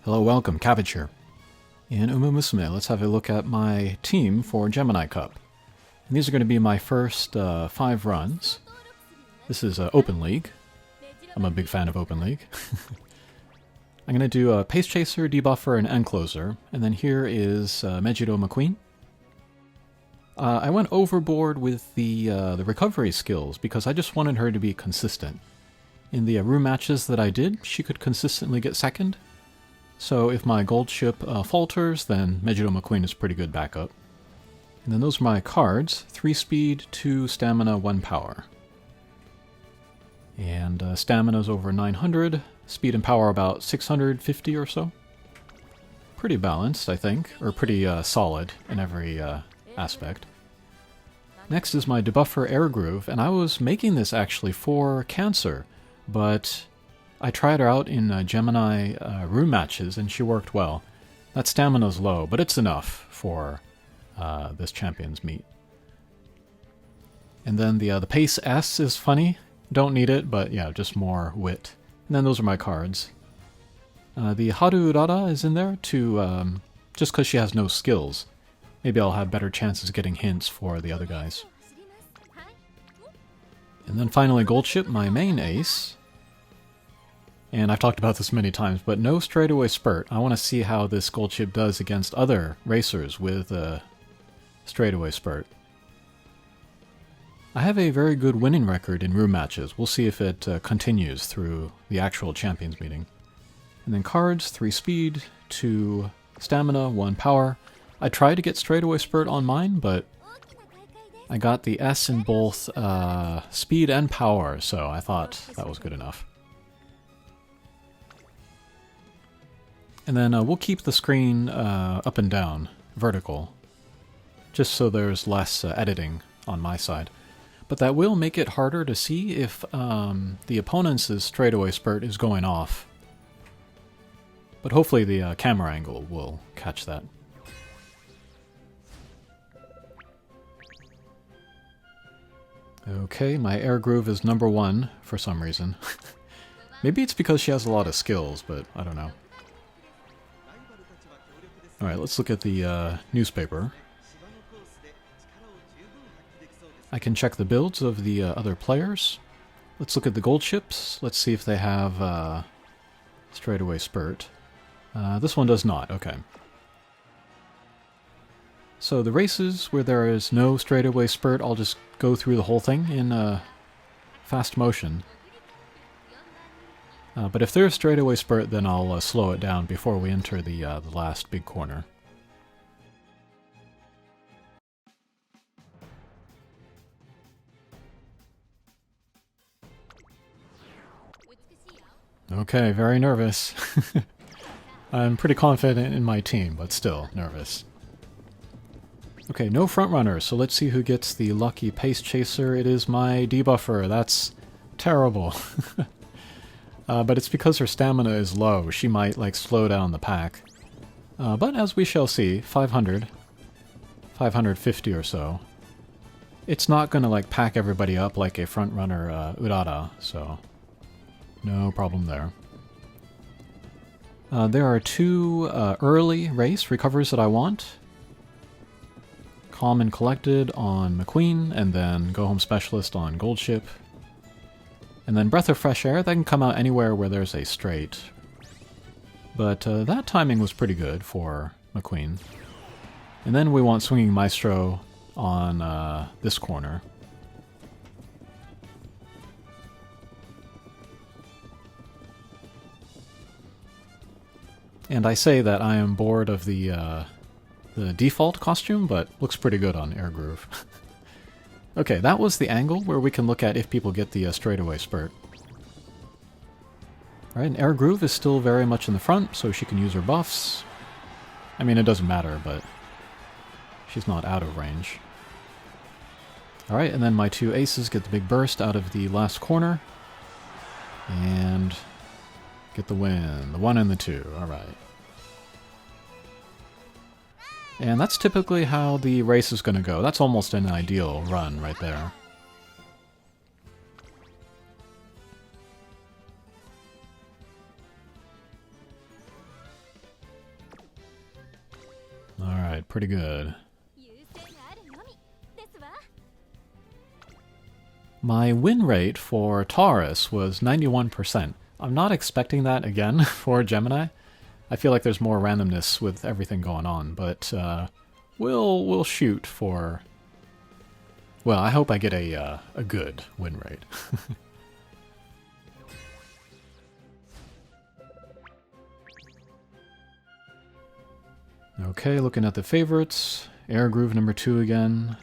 Hello, welcome, Cabbage here. In Musume, let's have a look at my team for Gemini Cup. And these are going to be my first 5 runs. This is Open League. I'm a big fan of Open League. I'm going to do a Pace Chaser, Debuffer, and Encloser. And then here is McQueen. I went overboard with the recovery skills because I just wanted her to be consistent. In the room matches that I did, she could consistently get second. So if my Goldship falters, then McQueen is pretty good backup. And then those are my cards. 3 speed, 2 stamina, 1 power. And stamina's over 900, speed and power about 650 or so. Pretty balanced, I think, or pretty solid in every aspect. Next is my Debuffer Air Groove, and I was making this actually for Cancer, but I tried her out in Gemini room matches, and she worked well. That stamina's low, but it's enough for this Champions meet. And then the Pace S is funny. Don't need it, but yeah, just more wit. And then those are my cards. The Haru Urara is in there to just because she has no skills. Maybe I'll have better chances getting hints for the other guys. And then finally Goldship, my main ace. And I've talked about this many times, but no straightaway spurt. I want to see how this Goldship does against other racers with a straightaway spurt. I have a very good winning record in room matches. We'll see if it continues through the actual Champions meeting. And then cards, 3 speed, 2 stamina, 1 power. I tried to get straightaway spurt on mine, but I got the S in both speed and power, so I thought that was good enough. And then we'll keep the screen up and down, vertical, just so there's less editing on my side. But that will make it harder to see if the opponent's straightaway spurt is going off. But hopefully the camera angle will catch that. Okay, my Air Groove is number 1 for some reason. Maybe it's because she has a lot of skills, but I don't know. Alright, let's look at the newspaper. I can check the builds of the other players. Let's look at the Goldships. Let's see if they have straightaway spurt. This one does not, okay. So the races where there is no straightaway spurt, I'll just go through the whole thing in fast motion. But if there's straightaway spurt, then I'll slow it down before we enter the last big corner. Okay, very nervous. I'm pretty confident in my team, but still nervous. Okay, no front runners, so let's see who gets the lucky Pace Chaser. It is my Debuffer. That's terrible. But it's because her stamina is low. She might, like, slow down the pack. But as we shall see, 500, 550 or so. It's not going to, like, pack everybody up like a front runner Urara, so no problem there. There are 2 early race recovers that I want. Calm and Collected on McQueen, and then Go Home Specialist on Goldship. And then Breath of Fresh Air, that can come out anywhere where there's a straight. But that timing was pretty good for McQueen. And then we want Swinging Maestro on this corner. And I say that I am bored of the default costume, but looks pretty good on Air Groove. Okay, that was the angle where we can look at if people get the straightaway spurt. Alright, and Air Groove is still very much in the front, so she can use her buffs. I mean, it doesn't matter, but she's not out of range. Alright, and then my 2 aces get the big burst out of the last corner. And get the win. The 1 and the 2. Alright. And that's typically how the race is going to go. That's almost an ideal run right there. Alright, pretty good. My win rate for Taurus was 91%. I'm not expecting that again for Gemini. I feel like there's more randomness with everything going on, but we'll shoot for... Well, I hope I get a good win rate. Okay, looking at the favorites. Air Groove number 2 again.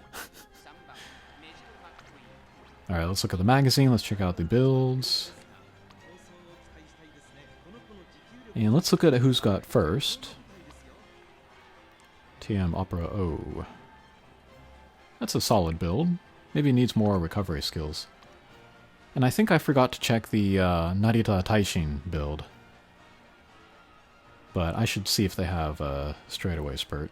Alright, let's look at the magazine. Let's check out the builds. And let's look at who's got first. TM Opera O. That's a solid build. Maybe needs more recovery skills. And I think I forgot to check the Narita Taishin build. But I should see if they have a straightaway spurt.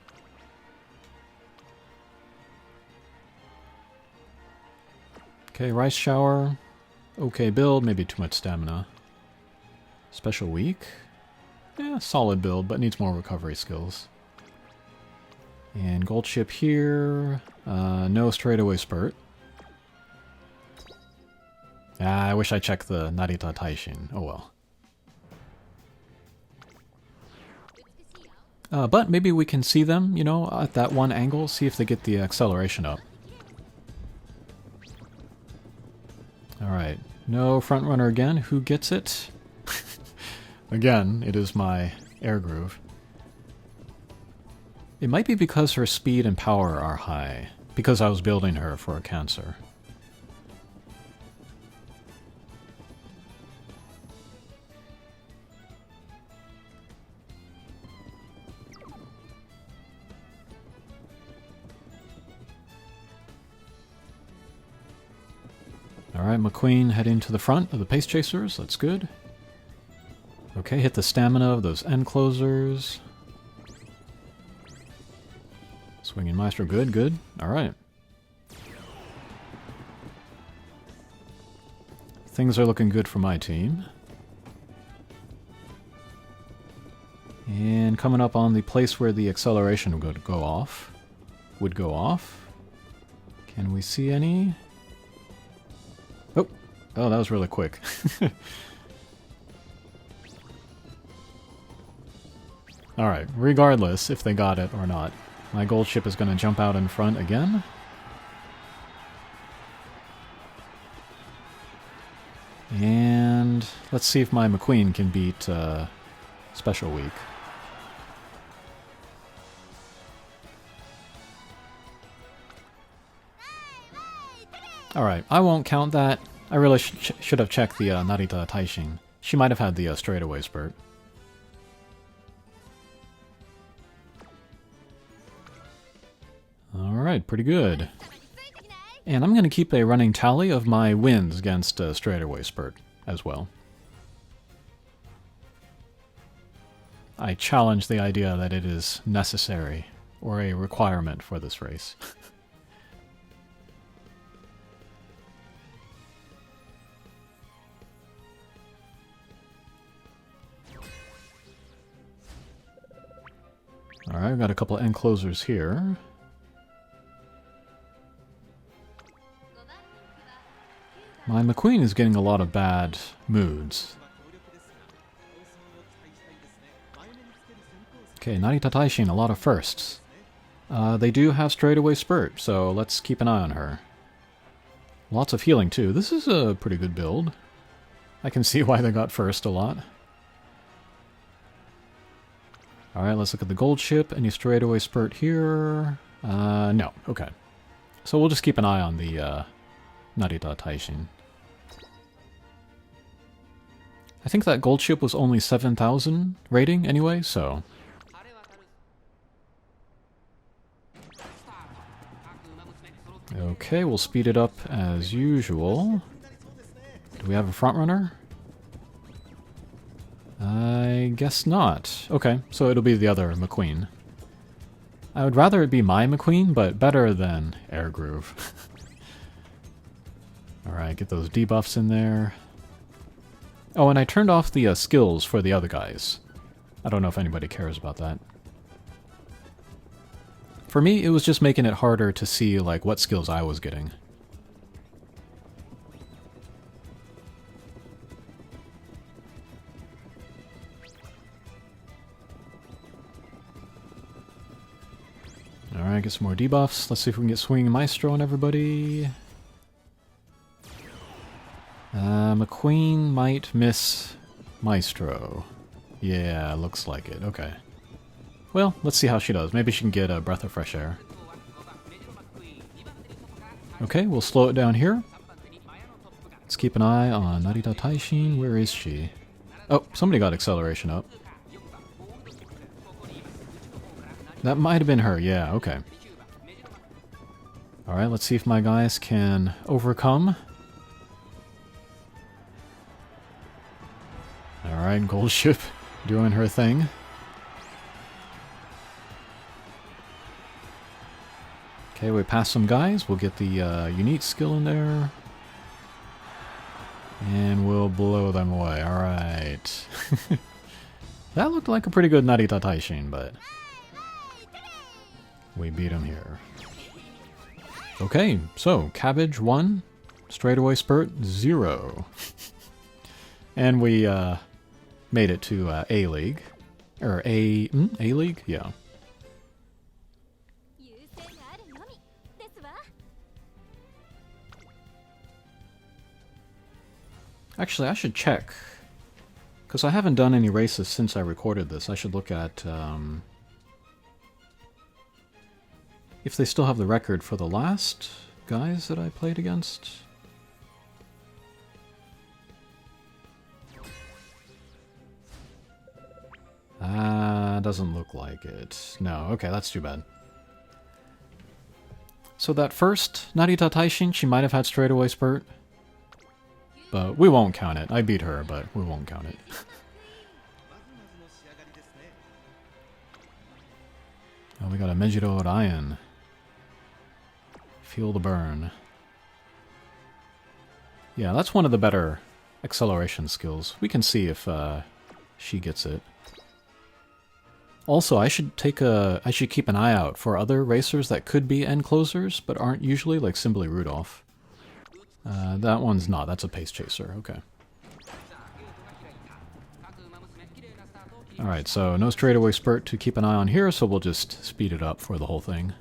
Okay, Rice Shower. Okay build, maybe too much stamina. Special Week. Yeah, solid build, but needs more recovery skills. And Goldship here. No straightaway spurt. I wish I checked the Narita Taishin. Oh well. But maybe we can see them, you know, at that one angle, see if they get the acceleration up. Alright, no front runner again. Who gets it? Again, it is my Air Groove. It might be because her speed and power are high, because I was building her for a Cancer. Alright, McQueen heading to the front of the Pace Chasers. That's good. Okay, hit the stamina of those end closers. Swinging Maestro, good, good. Alright. Things are looking good for my team. And coming up on the place where the acceleration would go off. Can we see any? Oh, that was really quick. Alright, regardless if they got it or not, my Goldship is going to jump out in front again. And let's see if my McQueen can beat Special Week. Alright, I won't count that. I really should have checked the Narita Taishin. She might have had the straightaway spurt. Alright, pretty good. And I'm going to keep a running tally of my wins against straightaway spurt as well. I challenge the idea that it is necessary or a requirement for this race. Alright, I've got a couple of end closers here. My McQueen is getting a lot of bad moods. Okay, Narita Taishin, a lot of firsts. They do have straightaway spurt, so let's keep an eye on her. Lots of healing too. This is a pretty good build. I can see why they got first a lot. Alright, let's look at the Goldship. Any straightaway spurt here? No. Okay. So we'll just keep an eye on the Narita Taishin. I think that Goldship was only 7,000 rating anyway, so... Okay, we'll speed it up as usual. Do we have a front runner? I guess not. Okay, so it'll be the other McQueen. I would rather it be my McQueen, but better than Air Groove. Alright, get those debuffs in there. Oh, and I turned off the skills for the other guys. I don't know if anybody cares about that. For me, it was just making it harder to see like what skills I was getting. Alright, get some more debuffs. Let's see if we can get Swinging Maestro on everybody. McQueen might miss Maestro. Yeah, looks like it. Okay. Well, let's see how she does. Maybe she can get a breath of fresh air. Okay, we'll slow it down here. Let's keep an eye on Narita Taishin. Where is she? Oh, somebody got acceleration up. That might have been her, yeah, okay. Alright, let's see if my guys can overcome. Alright, Goldship doing her thing. Okay, we pass some guys. We'll get the unique skill in there. And we'll blow them away. Alright. That looked like a pretty good Narita Taishin, but we beat him here. Okay, so Cabbage 1, Straightaway Spurt 0. And we made it to A-League. Or A-League? Yeah. Actually, I should check. Because I haven't done any races since I recorded this. I should look at if they still have the record for the last guys that I played against. Doesn't look like it. No, okay, that's too bad. So that first Narita Taishin, she might have had Straightaway Spurt. But we won't count it. I beat her, but we won't count it. Oh, we got a Mejiro Ryan. Feel the burn. Yeah, that's one of the better acceleration skills. We can see if she gets it. Also, I should keep an eye out for other racers that could be end closers, but aren't usually, like Simply Rudolph. That one's not. That's a pace chaser. Okay. Alright, so no straightaway spurt to keep an eye on here, so we'll just speed it up for the whole thing.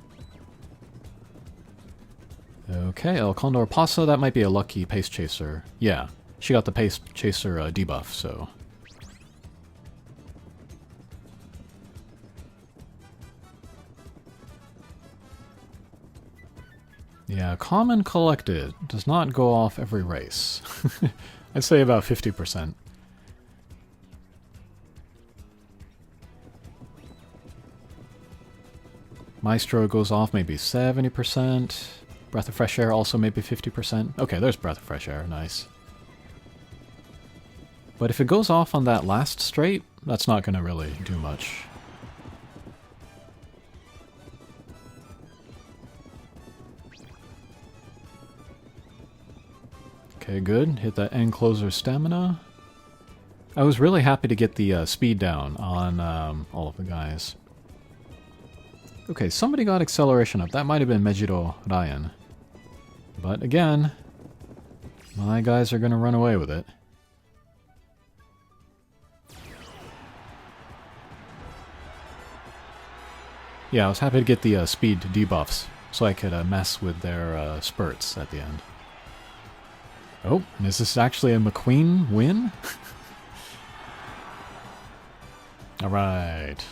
Okay, El Condor Pasa, that might be a lucky pace chaser. Yeah, she got the pace chaser debuff, so... Yeah, Common Collected does not go off every race. I'd say about 50%. Maestro goes off maybe 70%. Breath of Fresh Air also maybe 50%. Okay, there's Breath of Fresh Air, nice. But if it goes off on that last straight, that's not going to really do much. Okay, good. Hit that end closer stamina. I was really happy to get the speed down on all of the guys. Okay, somebody got acceleration up. That might have been Mejiro Ryan. But again, my guys are going to run away with it. Yeah, I was happy to get the speed debuffs so I could mess with their spurts at the end. Oh, is this actually a McQueen win? Alright.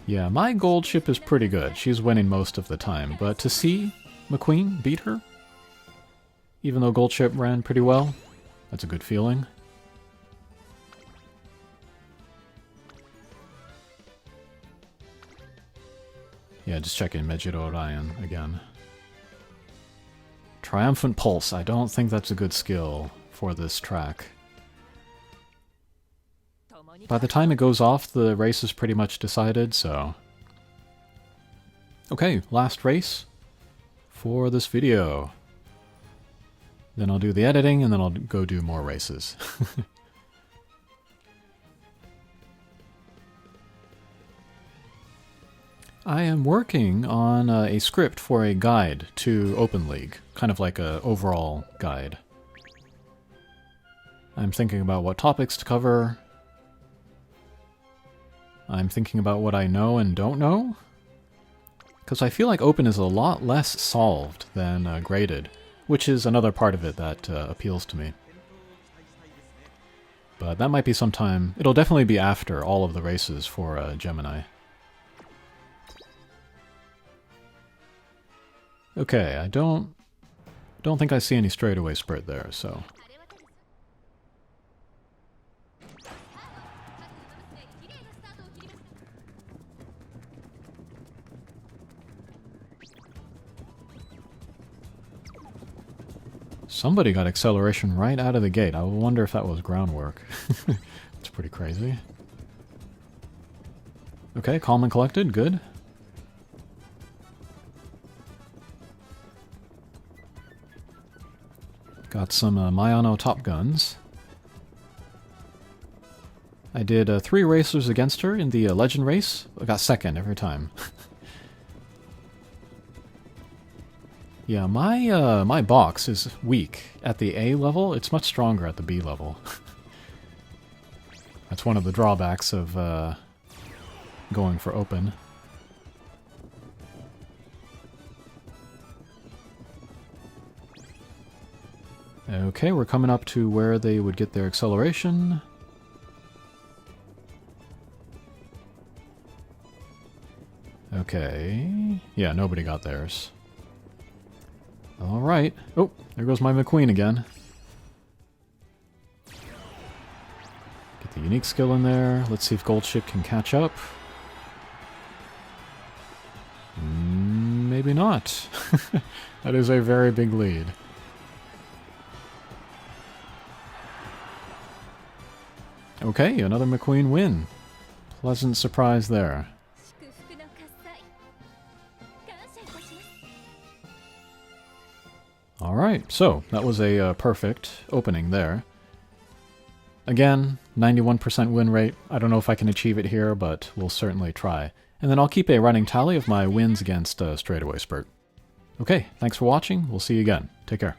Yeah, my Goldship is pretty good. She's winning most of the time. But to see McQueen beat her, even though Goldship ran pretty well, that's a good feeling. Yeah, just checking Mejiro Ryan again. Triumphant Pulse. I don't think that's a good skill for this track. By the time it goes off, the race is pretty much decided, so... Okay, last race for this video. Then I'll do the editing, and then I'll go do more races. I am working on a script for a guide to Open League, kind of like a overall guide. I'm thinking about what topics to cover. I'm thinking about what I know and don't know. Because I feel like Open is a lot less solved than graded, which is another part of it that appeals to me. But that might be sometime. It'll definitely be after all of the races for Gemini. Okay, I don't think I see any straightaway spurt there, so... Somebody got acceleration right out of the gate. I wonder if that was groundwork. It's pretty crazy. Okay, calm and collected, good. Got some Mayano Top Guns. I did 3 racers against her in the Legend race. I got second every time. Yeah, my box is weak at the A level. It's much stronger at the B level. That's one of the drawbacks of going for Open. Okay, we're coming up to where they would get their acceleration. Okay. Yeah, nobody got theirs. Alright. Oh, there goes my McQueen again. Get the unique skill in there. Let's see if Goldship can catch up. Maybe not. That is a very big lead. Okay, another McQueen win. Pleasant surprise there. Alright, so that was a perfect opening there. Again, 91% win rate. I don't know if I can achieve it here, but we'll certainly try. And then I'll keep a running tally of my wins against Straightaway Spurt. Okay, thanks for watching. We'll see you again. Take care.